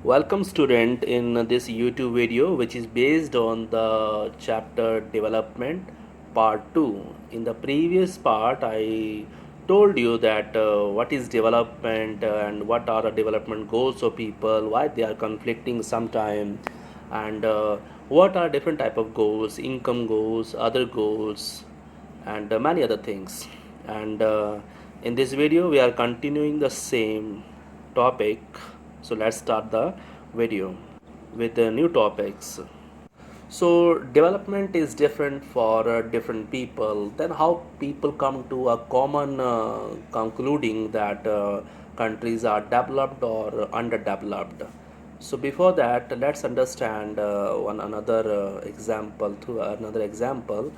Welcome student in this YouTube video which is based on the chapter development part 2. In the previous part I told you that what is development and what are the development goals of people, why they are conflicting sometime, and what are different type of goals, income goals, other goals, and many other things. And in this video we are continuing the same topic. So let's start the video with the new topics. So development is different for different people. Then how people come to a common concluding that countries are developed or underdeveloped. So before that, let's understand one another example to another example.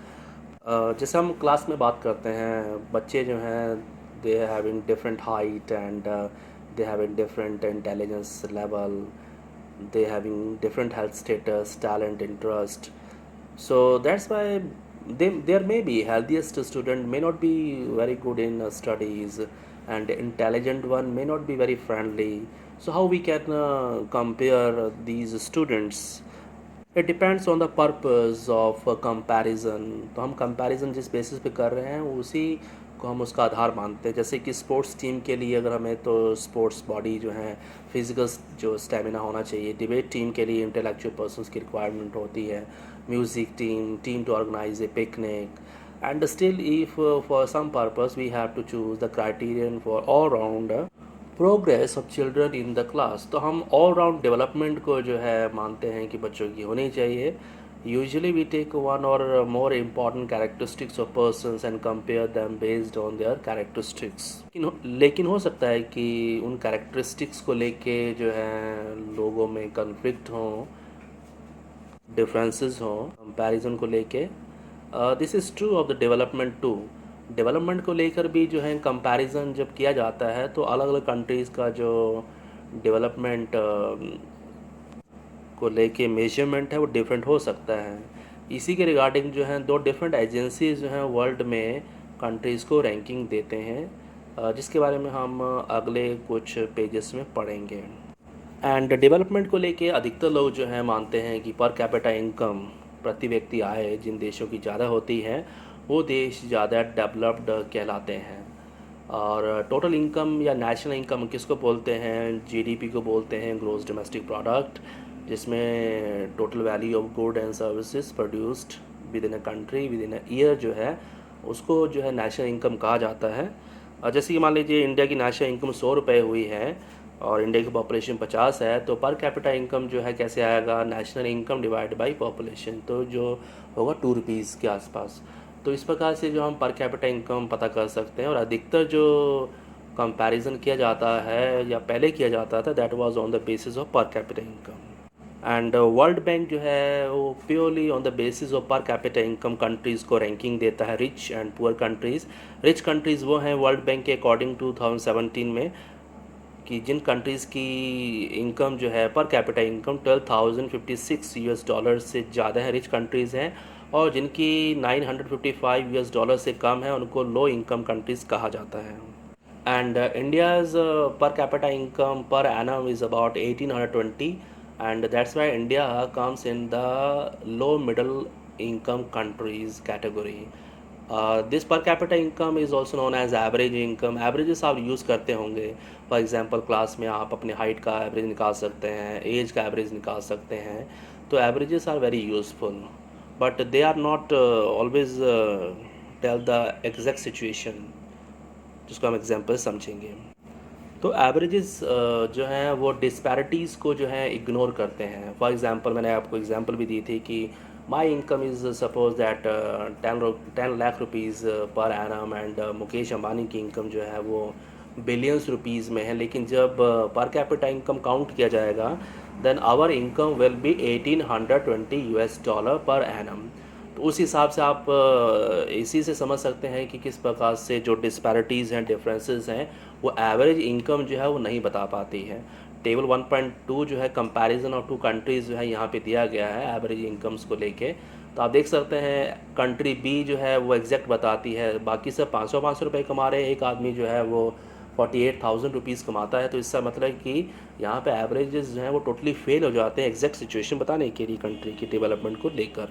जैसे हम class में बात करते हैं, बच्चे जो हैं they having different height and they having different intelligence level, they having different health status, talent, interest. So that's why there may be healthiest student may not be very good in studies, and intelligent one may not be very friendly. So how we can compare these students? It depends on the purpose of comparison. तो हम comparison जिस basis पे कर रहे हैं उसी को हम उसका आधार मानते हैं. जैसे कि स्पोर्ट्स टीम के लिए अगर हमें तो स्पोर्ट्स बॉडी जो है फिजिकल जो स्टेमिना होना चाहिए. डिबेट टीम के लिए इंटेलेक्चुअल पर्सन्स की रिक्वायरमेंट होती है. Music team to organise a picnic. And still if for some purpose we have to choose the criterion for all round progress of children in the class, तो हम all round development को जो है मानते हैं कि बच्चों की होनी चाहिए. यूजुअली वी टेक वन और more important characteristics of persons and compare them based on their characteristics. लेकिन हो सकता है कि उन कैरेक्टरिस्टिक्स को लेके जो है लोगों में कन्फ्लिक्ट हों, डिफरेंसेस हों कंपैरिजन को लेके. This is true of the development too. Development को लेकर भी जो है कंपैरिजन जब किया जाता है तो अलग अलग कंट्रीज़ का जो डेवलपमेंट को लेके मेजरमेंट है वो डिफरेंट हो सकता है. इसी के रिगार्डिंग जो है दो डिफरेंट एजेंसीज जो हैं वर्ल्ड में कंट्रीज़ को रैंकिंग देते हैं, जिसके बारे में हम अगले कुछ पेजेस में पढ़ेंगे. एंड डेवलपमेंट को लेके अधिकतर लोग जो हैं मानते हैं कि पर कैपिटा इनकम, प्रति व्यक्ति आय जिन देशों की ज़्यादा होती है वो देश ज़्यादा डेवलप्ड कहलाते हैं. और टोटल इनकम या नेशनल इनकम किसको बोलते हैं? जीडीपी को बोलते हैं, ग्रॉस डोमेस्टिक प्रोडक्ट, जिसमें total value of good and services produced with in a country with in a year जो है उसको जो है नेशनल इनकम कहा जाता है. जैसे कि मान लीजिए इंडिया की नेशनल इनकम 100 रुपये हुई है और इंडिया की पॉपुलेशन 50 है, तो पर कैपिटा इनकम जो है कैसे आएगा? National income divide by population, तो जो होगा 2 रुपीज़ के आसपास. तो इस प्रकार से जो हम पर कैपिटा इनकम पता कर सकते हैं. और अधिकतर जो कंपैरिजन किया जाता है या पहले किया जाता था that was on the basis of पर capita income. And world bank जो है वो purely on the basis of पर कैपिटा इनकम कंट्रीज़ को रैंकिंग देता है, rich and poor countries. Rich countries वो हैं वर्ल्ड बैंक के अकॉर्डिंग 2017 में कि जिन कंट्रीज़ की इनकम जो है पर कैपिटा इनकम $12,056 से ज़्यादा है, रिच कंट्रीज़ हैं. और जिनकी $955 से कम है उनको लो इनकम कंट्रीज़ कहा जाता है. And India's per capita income per annum is about 1820, and that's why India comes in the low middle income countries category. This per capita income is also known as average income. Averages आप use करते होंगे. For example class में आप अपने height का average निकाल सकते हैं, एज का एवरेज निकाल सकते हैं. तो averages are very useful but they are not always tell the exact situation, जिसको हम एग्जांपल समझेंगे. तो एवरेजेस जो हैं वो डिस्पैरिटीज़ को जो है इग्नोर करते हैं. फॉर एग्जांपल मैंने आपको एग्जांपल भी दी थी कि my income is suppose that 10 lakh rupees per annum, and Mukesh Ambani की इनकम जो है वो बिलियंस रुपीज़ में है. लेकिन जब पर कैपिटा इनकम काउंट किया जाएगा then our income will be $1820 per annum. तो उस हिसाब से आप इसी से समझ सकते हैं कि किस प्रकार से जो डिस्पैरिटीज़ हैं, डिफरेंसेस हैं, वो एवरेज इनकम जो है वो नहीं बता पाती है. टेबल 1.2 जो है कंपैरिजन ऑफ टू कंट्रीज़ जो है यहाँ पे दिया गया है एवरेज इनकम्स को लेके. तो आप देख सकते हैं कंट्री बी जो है वो एग्जैक्ट बताती है, बाकी सब 500 रुपये कमा रहे हैं, एक आदमी जो है वो 48,000 रुपीज़ कमाता है, तो इसका मतलब है कि यहाँ पे एवरेजेस जो हैं वो टोटली फेल हो जाते हैं एग्जैक्ट सिचुएशन बताने के लिए कंट्री की डेवलपमेंट को लेकर।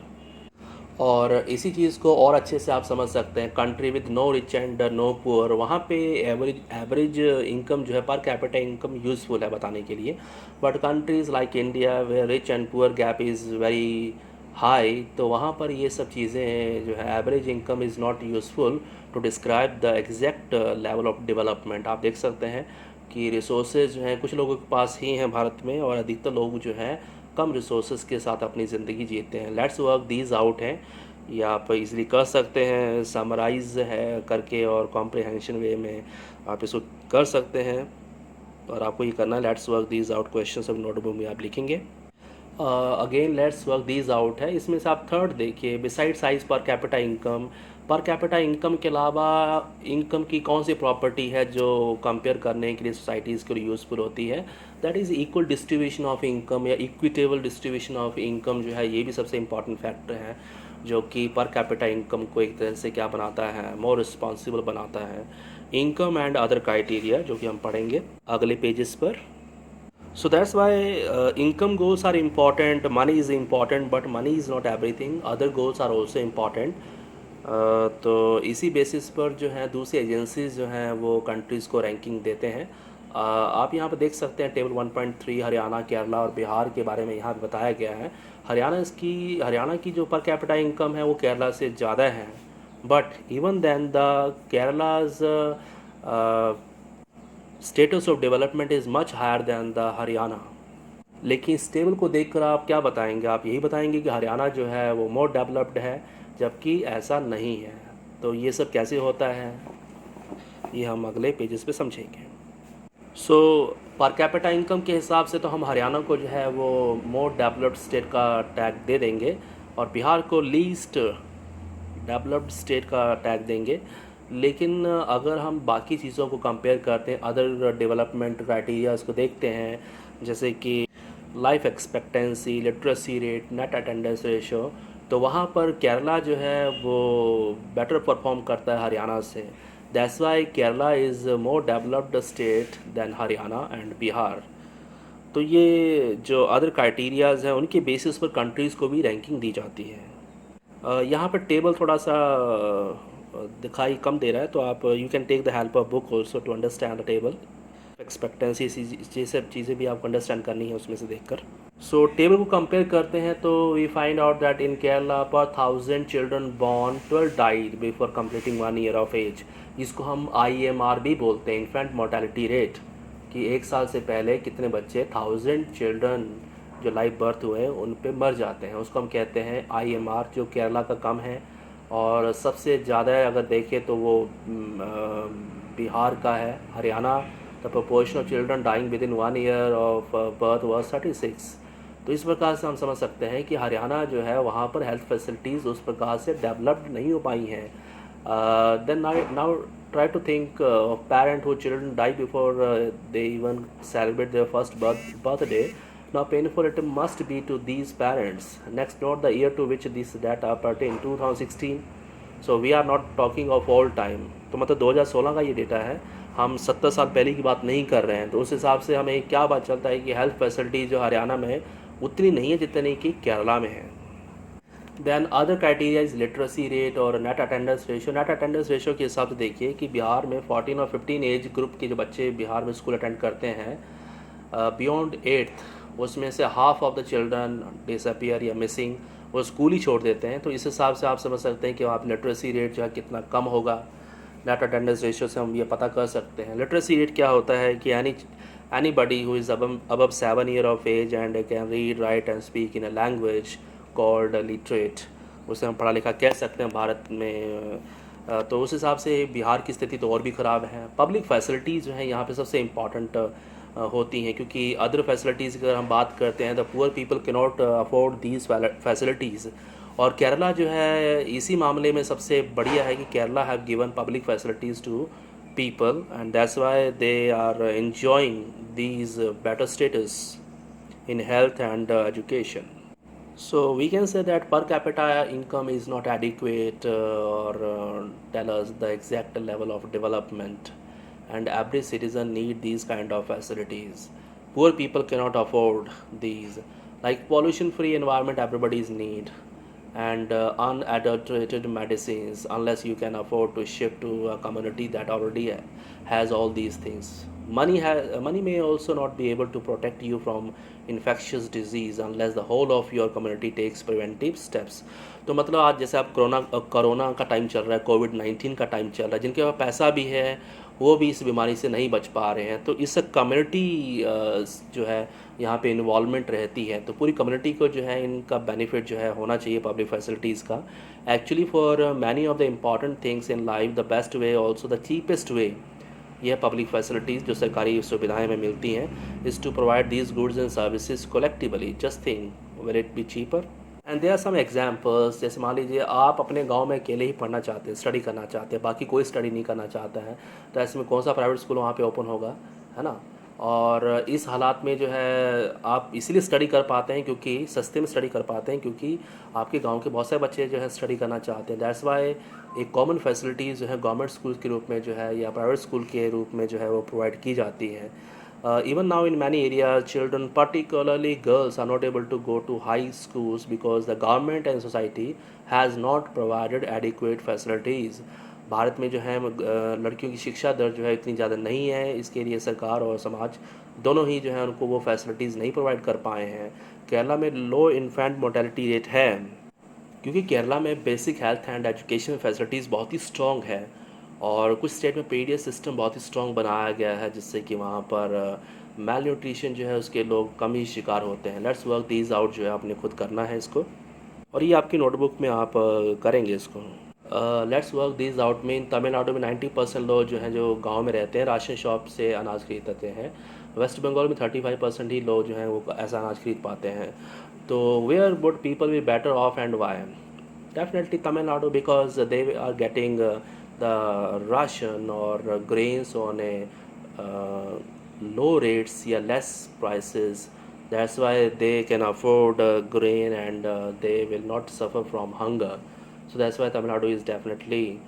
और इसी चीज़ को और अच्छे से आप समझ सकते हैं country with no rich and no poor, वहाँ पे एवरेज इनकम जो है पर कैपिटा इनकम यूज़फुल है बताने के लिए। But countries like India where rich and poor gap is very high, तो वहाँ पर ये सब चीज़ें जो है average income is not useful to describe the exact level of development. आप देख सकते हैं कि रिसोर्सेज जो हैं कुछ लोगों के पास ही हैं भारत में, और अधिकतर लोग जो हैं कम रिसोर्सेज के साथ अपनी ज़िंदगी जीते हैं। लेट्स वर्क दीज आउट हैं, ये आप इजीली कर सकते हैं, समराइज है करके और कॉम्प्रिहेंशन वे में आप इसको कर सकते हैं। और आपको ये करना है, let's work these out question सब नोटबुक में आप लिखेंगे। Again let's work these out है, इसमें से आप थर्ड देखिए, बिसाइड साइज पर कैपिटा इनकम। पर कैपिटा इनकम के अलावा इनकम की कौन सी प्रॉपर्टी है जो कंपेयर करने के लिए सोसाइटीज़ के लिए यूज़फुल होती है? That is equal distribution of income या इक्विटेबल डिस्ट्रीब्यूशन ऑफ इनकम जो है, ये भी सबसे इंपॉर्टेंट फैक्टर है जो कि पर कैपिटा इनकम को एक तरह से क्या बनाता है, मोर रिस्पॉन्सिबल बनाता है। इनकम एंड अदर क्राइटेरिया जो कि हम पढ़ेंगे अगले पेजेस पर। So that's why income goals are important, money is important, but money is not everything, other goals are also important. तो इसी बेसिस पर जो है दूसरी एजेंसीज जो हैं वो कंट्रीज़ को रैंकिंग देते हैं। आप यहाँ पर देख सकते हैं टेबल 1.3 हरियाणा, केरला और बिहार के बारे में यहाँ पे बताया गया है। हरियाणा की जो पर कैपिटा इनकम है वो केरला से ज़्यादा है, but even then the Kerala's status of development is much higher than the Haryana. लेकिन इस टेबल को देखकर आप क्या बताएंगे? आप यही बताएंगे कि हरियाणा जो है वो मोर डेवलप्ड है, जबकि ऐसा नहीं है। तो ये सब कैसे होता है, ये हम अगले पेजेस पे समझेंगे। सो पर कैपिटा इनकम के हिसाब से तो हम हरियाणा को जो है वो मोर डेवलप्ड स्टेट का टैग दे देंगे, और बिहार को लीस्ट डेवलप्ड स्टेट का टैग देंगे। लेकिन अगर हम बाकी चीज़ों को कंपेयर करते हैं, अदर डेवलपमेंट क्राइटेरियाज़ को देखते हैं, जैसे कि life expectancy, literacy rate, net attendance ratio, तो वहाँ पर केरला जो है वो बेटर परफॉर्म करता है हरियाणा से। That's why Kerala is more developed state than Haryana and Bihar. तो ये जो अदर क्राइटेरियाज़ हैं उनके बेसिस पर कंट्रीज़ को भी रैंकिंग दी जाती है। यहाँ पर टेबल थोड़ा सा दिखाई कम दे रहा है, तो आप you can take the help of book also to understand the table. Expectancy ये सब चीज़ें भी आपको अंडरस्टैंड करनी है उसमें से देखकर। सो टेबल को कंपेयर करते हैं तो we find out that in Kerala per 1000 children born 12 died before completing 1 year of age. इसको हम IMR भी बोलते हैं, इन्फेंट मोर्टेलिटी रेट, कि 1 साल से पहले कितने बच्चे 1000 चिल्ड्रन जो लाइव बर्थ हुए उन पे मर जाते हैं, उसको हम कहते हैं IMR, जो केरला का कम है। और सबसे ज़्यादा अगर देखें तो वो बिहार का है। Haryana the proportion of children dying within 1 year of birth was 36। तो इस प्रकार से हम समझ सकते हैं कि हरियाणा जो है वहाँ पर हेल्थ फैसिलिटीज़ उस प्रकार से डेवलप्ड नहीं हो पाई हैं। Then now try to think of parent who children die before they even celebrate their first birthday. Now painful it must be to these parents. Next, note the year to which this data pertain, 2016. So we are not talking of all time. तो मतलब 2016 का ये data है, हम 70 साल पहले की बात नहीं कर रहे हैं। तो उस हिसाब से हमें क्या बात चलता है कि हेल्थ फैसिलिटी जो हरियाणा में है उतनी नहीं है जितनी कि केरला में है। Then other criteria is literacy rate और net attendance ratio. Net attendance ratio के हिसाब से देखिए कि बिहार में 14 और 15 एज ग्रुप के जो बच्चे बिहार में स्कूल अटेंड करते हैं बियॉन्ड 8th, उसमें से half of the children disappear या मिसिंग, वो स्कूल ही छोड़ देते हैं। तो इस हिसाब से आप समझ सकते हैं कि वहाँ पर लिटरेसी रेट जो है कितना कम होगा। नेट अटेंडेंस रेशियो से हम ये पता कर सकते हैं। लिटरेसी रेट क्या होता है कि anybody who is above 7 years of age and can read, write and speak in a language called literate, उसे हम पढ़ा लिखा कह सकते हैं भारत में। तो उस हिसाब से बिहार की स्थिति तो और भी ख़राब है। पब्लिक फैसिलिटीज़ जो हैं यहाँ पे सबसे इम्पॉर्टेंट होती हैं, क्योंकि अदर फैसिलिटीज़ अगर हम बात करते हैं the poor people can not afford these facilities. और केरला जो है इसी मामले में सबसे बढ़िया है कि Kerala have given public facilities to people, and that's why they are enjoying these better status in health and education. So we can say that per capita income is not adequate or tell us the exact level of development. and every citizen need these kind of facilities. Poor people cannot afford these, like pollution free environment everybody's need, and unadulterated medicines unless you can afford to shift to a community that already has all these things. Money may also not be able to protect you from infectious disease unless the whole of your community takes preventive steps. तो मतलब आज जैसे आप corona का time चल रहा है, कोविड-19 का टाइम चल रहा है, जिनके पास पैसा भी है वो भी इस बीमारी से नहीं बच पा रहे हैं, तो इस कम्युनिटी जो है यहाँ पे इन्वॉल्वमेंट रहती है, तो पूरी कम्युनिटी को जो है इनका बेनिफिट जो है होना चाहिए पब्लिक फैसिलिटीज़ का. Actually for many of the important things in life the best way also the cheapest way, यह पब्लिक फैसिलिटीज़ जो सरकारी सुविधाएं में मिलती हैं, is to provide these goods and services collectively. Just think will it be cheaper. And there are some examples. जैसे मान लीजिए आप अपने गांव में अकेले ही पढ़ना चाहते हैं, स्टडी करना चाहते हैं, बाकी कोई स्टडी नहीं करना चाहता है, तो ऐसे में कौन सा प्राइवेट स्कूल वहाँ पे ओपन होगा, है ना. और इस हालात में जो है आप इसीलिए स्टडी कर पाते हैं, क्योंकि सस्ते में स्टडी कर पाते हैं, क्योंकि आपके गांव के बहुत सारे बच्चे जो है स्टडी करना चाहते हैं. दैट्स वाई एक कॉमन फैसिलिटीज़ जो है गवर्नमेंट स्कूल के रूप में जो है या प्राइवेट स्कूल के रूप में जो है वो प्रोवाइड की जाती है. Even now in many areas, children, particularly girls, are not able to go to high schools because the government and society has not provided adequate facilities. Bharat में जो है लड़कियों की शिक्षा दर जो है इतनी ज़्यादा नहीं है, इसके लिए सरकार और समाज दोनों ही जो है उनको वो फैसिलिटीज़ नहीं प्रोवाइड कर पाए हैं. केरला में लो इन्फेंट मोर्टेलिटी रेट है, क्योंकि केरला में basic health and education facilities बहुत ही स्ट्रॉन्ग है, और कुछ स्टेट में पीडीएस सिस्टम बहुत ही स्ट्रॉन्ग बनाया गया है, जिससे कि वहाँ पर मेल न्यूट्रिशन जो है उसके लोग कम ही शिकार होते हैं. लेट्स वर्क दीज आउट जो है आपने खुद करना है इसको, और ये आपकी नोटबुक में आप करेंगे इसको. लेट्स वर्क दीज आउट में इन तमिलनाडु में 90% लोग जो हैं जो गांव में रहते हैं राशन शॉप से अनाज खरीदते हैं. वेस्ट बंगाल में 35% ही लोग जो हैं वो ऐसा अनाज खरीद पाते हैं. तो where would people be better off and why? Definitely Tamil Nadu, because they are getting the ration or grains on a low rates, yeah, less prices. That's why they can afford grain, and they will not suffer from hunger. So that's why Tamil Nadu is definitely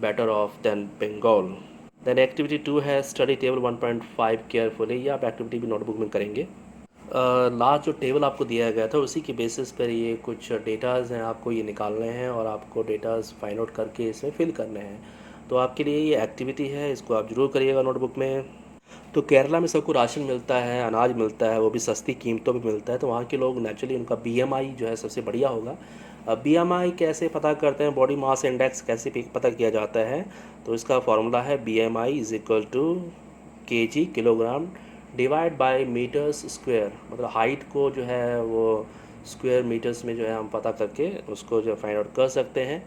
better off than Bengal. Then activity 2 है study table 1.5 carefully. ये आप activity भी notebook में करेंगे. Last जो table आपको दिया गया था उसी की बेसिस पर ये कुछ डेटाज़ हैं, आपको ये निकालने हैं और आपको डेटाज़ फाइंड आउट करके इसमें फिल करने हैं. तो आपके लिए ये एक्टिविटी है, इसको आप ज़रूर करिएगा नोटबुक में. तो केरला में सबको राशन मिलता है, अनाज मिलता है, वो भी सस्ती कीमतों पे मिलता है, तो वहाँ के लोग नेचुरली उनका बीएमआई जो है सबसे बढ़िया होगा. बीएमआई कैसे पता करते हैं, बॉडी मास इंडेक्स कैसे पता किया जाता है? तो इसका फॉर्मूला है BMI is equal to kg kilogram divide by metres square. मतलब हाइट को जो है वो स्क्वायर मीटर्स में जो है हम पता करके उसको जो फाइंड आउट कर सकते हैं.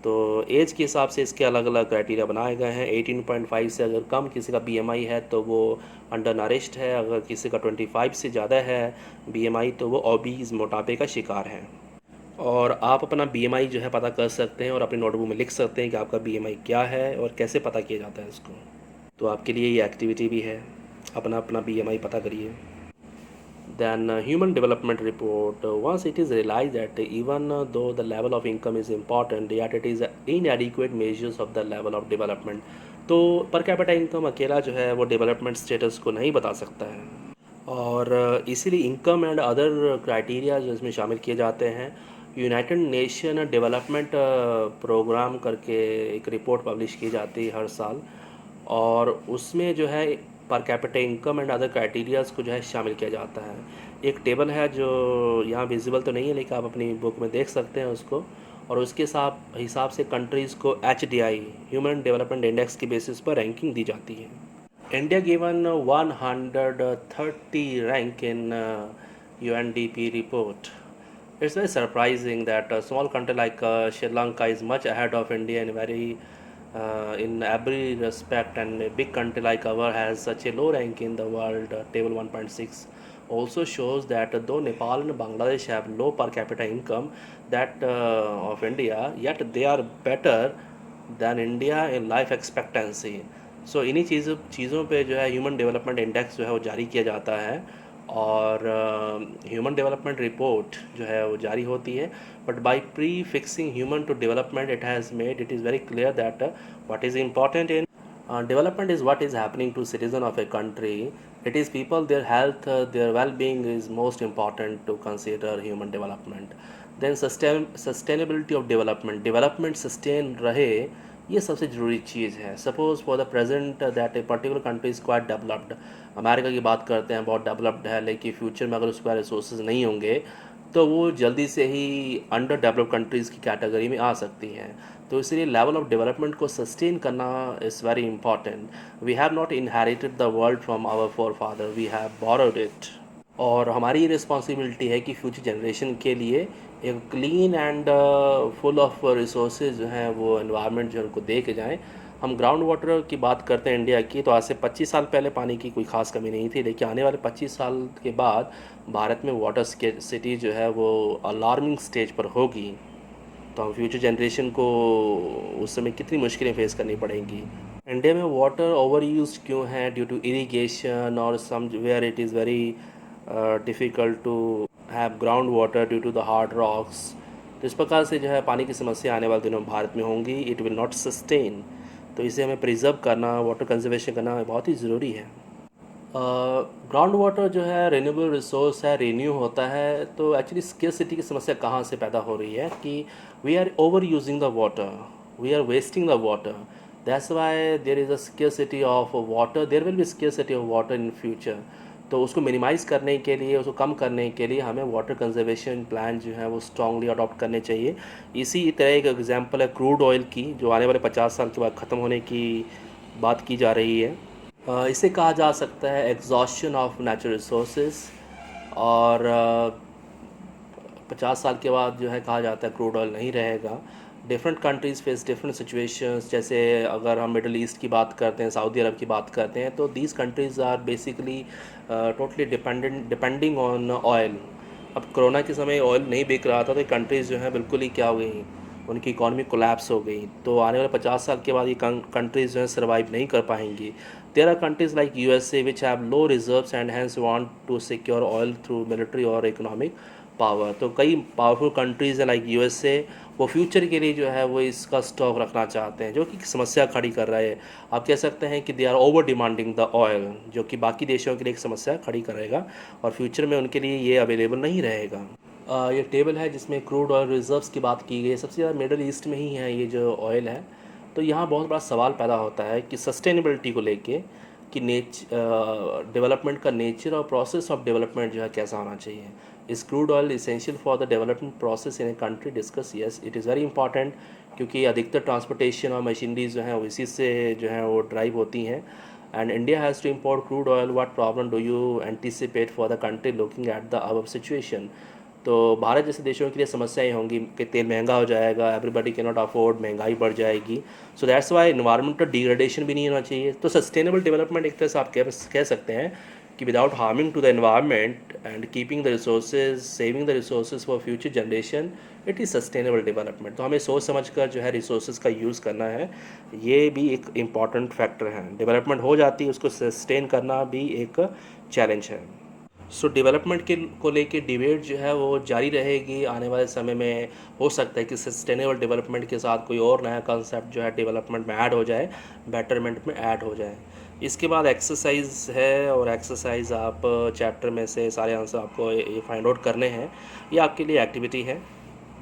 तो एज के हिसाब से इसके अलग अलग क्राइटेरिया बनाए गए हैं. 18.5 से अगर कम किसी का BMI है तो वो अंडर नरिश्ड है, अगर किसी का 25 से ज़्यादा है BMI तो वो ओबीज मोटापे का शिकार है. और आप अपना BMI जो है पता कर सकते हैं और अपनी नोटबुक में लिख सकते हैं कि आपका BMI क्या है और कैसे पता किया जाता है इसको. तो आपके लिए ये एक्टिविटी भी है, अपना BMI पता करिए. Then human development report. Once it is realized that even though the level of income is important, yet it is inadequate measures of the level of development. तो पर कैपिटा इनकम अकेला जो है वो डेवलपमेंट स्टेटस को नहीं बता सकता है, और इसीलिए इनकम एंड अदर क्राइटेरिया जो इसमें शामिल किए जाते हैं. यूनाइटेड नेशन डेवलपमेंट प्रोग्राम करके एक रिपोर्ट पब्लिश की जाती है हर साल, और उसमें जो है पर capita income and other criterias को जो है शामिल किया जाता है. एक टेबल है जो यहाँ विजिबल तो नहीं है, लेकिन आप अपनी बुक में देख सकते हैं उसको, और उसके हिसाब से कंट्रीज़ को HDI ह्यूमन डेवलपमेंट इंडेक्स की बेसिस पर रैंकिंग दी जाती है. India given 130 rank in UNDP report. It's very surprising that a small country like Sri Lanka is much ahead of India in every respect, and a big country like our has such a low rank in the world. Table 1.6 also shows that though Nepal and Bangladesh have low per capita income that of India, yet they are better than India in life expectancy. So इन्हीं चीज़ों पे जो है human development index जो है वो जारी किया जाता है, और ह्यूमन डेवलपमेंट रिपोर्ट जो है वो जारी होती है. But by prefixing human to development it has made it is very clear that what is important in Development is what is happening to citizen of a country. It is people, their health, their well-being is most important to consider human development. Then sustainability of development. Development sustain रहे, ये सबसे ज़रूरी चीज़ है. Suppose for the present that a particular country is quite developed. America की बात करते हैं, बहुत डेवलप्ड है, लेकिन फ्यूचर में अगर उसके पास रिसोर्सेज नहीं होंगे तो वो जल्दी से ही अंडर डेवलप्ड कंट्रीज़ की कैटेगरी में आ सकती हैं. तो इसलिए लेवल ऑफ डेवलपमेंट को सस्टेन करना is very important. We have not inherited the world from our forefather, we have borrowed it. और हमारी रिस्पॉन्सिबिलिटी है कि फ्यूचर जनरेशन के लिए एक clean and full of resources जो हैं वो एनवायरनमेंट जो उनको दे के जाएँ. हम ग्राउंड वाटर की बात करते हैं इंडिया की, तो आज से 25 साल पहले पानी की कोई ख़ास कमी नहीं थी, लेकिन आने वाले 25 साल के बाद भारत में वाटर स्केर्सिटी जो है वो अलार्मिंग स्टेज पर होगी. तो हम फ्यूचर जनरेशन को उस समय कितनी मुश्किलें फेस करनी पड़ेंगी. इंडिया में वाटर ओवर यूज क्यों है? ड्यू टू इरीगेशन और somewhere it is very difficult to have ground water due to the hard rocks. तो इस प्रकार से जो है पानी की समस्या आने वाले दिनों में भारत में होंगी. It will not sustain. तो इसे हमें प्रिजर्व करना, वाटर कंजर्वेशन करना बहुत ही ज़रूरी है. ग्राउंड वाटर जो है रिन्यूएबल रिसोर्स है, रिन्यू होता है. तो एक्चुअली स्केर्सिटी की समस्या कहाँ से पैदा हो रही है कि we are over using the water, we are wasting the water. That's why there is a scarcity of water, there will be scarcity of water in future. तो उसको मिनिमाइज़ करने के लिए, उसको कम करने के लिए हमें वाटर कंजर्वेशन प्लान जो है वो स्ट्रांगली अडॉप्ट करने चाहिए. इसी तरह एक एग्जांपल है क्रूड ऑयल की, जो आने वाले 50 साल के बाद ख़त्म होने की बात की जा रही है. इसे कहा जा सकता है एग्जॉशन ऑफ नेचुरल रिसोर्सेज. और 50 साल के बाद जो है कहा जाता है क्रूड ऑयल नहीं रहेगा. Different countries face different situations. जैसे अगर हम मिडल ईस्ट की बात करते हैं, सऊदी अरब की बात करते हैं, तो these countries are basically totally depending on oil. अब कोरोना के समय ऑयल नहीं बिक रहा था, तो कंट्रीज़ जो हैं बिल्कुल ही क्या हो गई, उनकी इकॉनमी कोलैप्स हो गई. तो आने वाले 50 साल के बाद ये कंट्रीज़ जो है सर्वाइव नहीं कर पाएंगी. There are countries like USA which have low reserves and hence want to secure oil through military और इकोनॉमिक पावर. तो कई पावरफुल कंट्रीज़ हैं लाइक यूएसए, वो फ्यूचर के लिए जो है वो इसका स्टॉक रखना चाहते हैं, जो कि समस्या खड़ी कर रहा है. आप कह सकते हैं कि they are over demanding the oil, जो कि बाकी देशों के लिए एक समस्या खड़ी करेगा और फ्यूचर में उनके लिए ये अवेलेबल नहीं रहेगा. ये टेबल है जिसमें क्रूड ऑयल रिजर्व्स की बात की गई है. सबसे ज़्यादा मिडल ईस्ट में ही है ये जो ऑयल है. तो यहाँ बहुत बड़ा सवाल पैदा होता है कि सस्टेनेबिलिटी को लेके कि डेवलपमेंट का नेचर और प्रोसेस ऑफ डेवलपमेंट जो है कैसा होना चाहिए. Is crude oil essential for the development process in a country? Discuss. Yes, it is very important, क्योंकि अधिकतर ट्रांसपोर्टेशन और मशीनरीज जो हैं वो इसी से जो है वो ड्राइव होती हैं. And India has to import crude oil. What problem do you anticipate for the country looking at the above situation? तो भारत जैसे देशों के लिए समस्याएं होंगी कि तेल महंगा हो जाएगा, एवरीबडी कैन नॉट अफोर्ड, महंगाई बढ़ जाएगी. So that's why environmental degradation भी नहीं होना चाहिए. तो सस्टेनेबल डेवलपमेंट एक तरह से आप कह सकते हैं कि without harming to the environment and keeping the resources, saving the resources for future generation, it is sustainable development. तो हमें सोच समझ कर जो है रिसोर्सेज का यूज़ करना है. ये भी एक इम्पॉर्टेंट फैक्टर है. डेवलपमेंट हो जाती है, उसको सस्टेन करना भी एक चैलेंज है. सो डेवलपमेंट के को लेके डिबेट जो है वो जारी रहेगी आने वाले समय में. हो सकता है कि सस्टेनेबल डेवलपमेंट के साथ कोई और नया कंसेप्ट जो है डेवलपमेंट में ऐड हो जाए, बेटरमेंट में ऐड हो जाए. इसके बाद एक्सरसाइज है, और एक्सरसाइज आप चैप्टर में से सारे आंसर आपको ये फाइंड आउट करने हैं. ये आपके लिए एक्टिविटी है.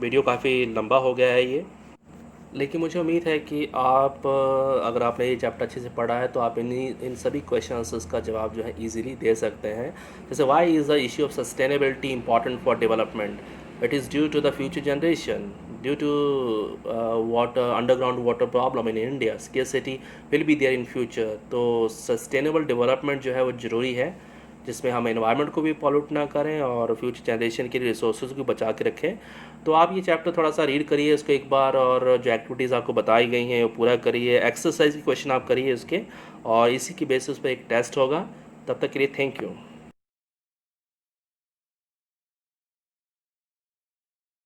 वीडियो काफ़ी लंबा हो गया है ये, लेकिन मुझे उम्मीद है कि आप अगर आपने ये चैप्टर अच्छे से पढ़ा है तो आप इन सभी क्वेश्चन आंसर्स का जवाब जो है इजीली दे सकते हैं. जैसे why is the issue of sustainability important for development? It is due to the future generation, due to water, underground water problem in India, scarcity will be there in future. तो sustainable development जो है वो ज़रूरी है, जिसमें हम environment को भी पॉल्यूट ना करें और फ्यूचर जनरेशन के लिए रिसोर्सेज को बचा के रखें. तो आप ये चैप्टर थोड़ा सा रीड करिए उसको एक बार, और जो एक्टिविटीज़ आपको बताई गई हैं वो पूरा करिए. एक्सरसाइज के क्वेश्चन आप करिए उसके, और इसी की बेसिस पे एक टेस्ट होगा. तब तक के लिए थैंक यू.